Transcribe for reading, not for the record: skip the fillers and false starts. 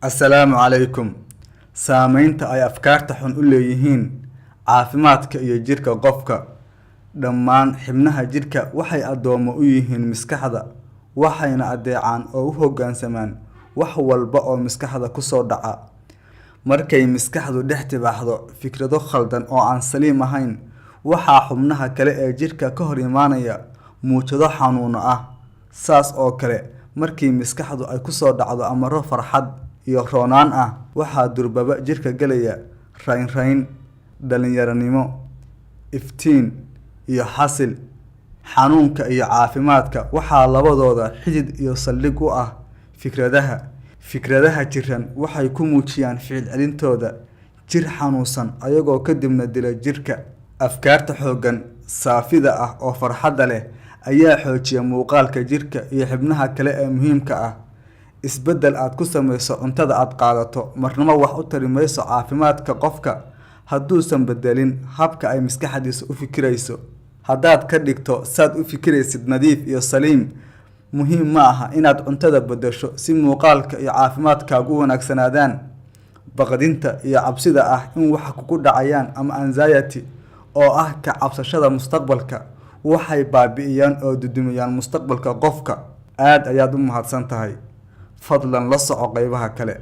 Assalaamu calaykum. Saamaynta ay afkaarta xun u leeyihiin caafimaadka iyo jirka qofka. Dhammaan xubnaha jirka waxay addoomo u yihiin maskaxda, waxayna adeecaan oo u hoggaansamaan wax walba oo maskaxda ku soo dhaca. Markay maskaxdu dhex tibaxdo fikrado khaldan oo aan saliim ahayn, waxaa xubnaha kale ee jirka ka hor imaanaya muujado xanuuno ah. Saas oo kale, markii maskaxdu ay ku soo dhacdo amaro farxad iyo roonaan ah, waxaa durbaba jirka galaya rayn, dhalinyaranimo, iftiin iyo xasil. Xanuunka iyo caafimaadka waxaa labadooda xidid iyo saldhig u ah fikradaha jiran waxay ku muujiyaan ficil celintooda jir xanuunsan ayagoo kadibna dila jirka. Afkaarta xooggan, saafida ah oo farxadda leh ayaa xoojiya muuqaalka jirka iyo xubnaha kale ee muhiimka ah. Isbeddel aad ku samayso cuntada aad qaadato marnaba wax u tari mayso caafimaadka qofka hadduusan bedelin habka ay maskaxdiisu u fikirayso. Haddaad ka dhigto saad u fikiraysid nadiif iyo saliim, muhiim ma aha inaad cuntada beddesho si muuqaalka iyo caafimaadkaagu u wanaagsanaadaan. Baqdinta iyo cabsida ah in wax kugu dhacayaan ama anxiety oo ah ka cabsashada mustaqbalka waxay baabi'iyaan oo dudumiyaan mustaqbalka qofka. Aad ayaad u mahadsan tahay. Fadlan la soco qaybaha kale.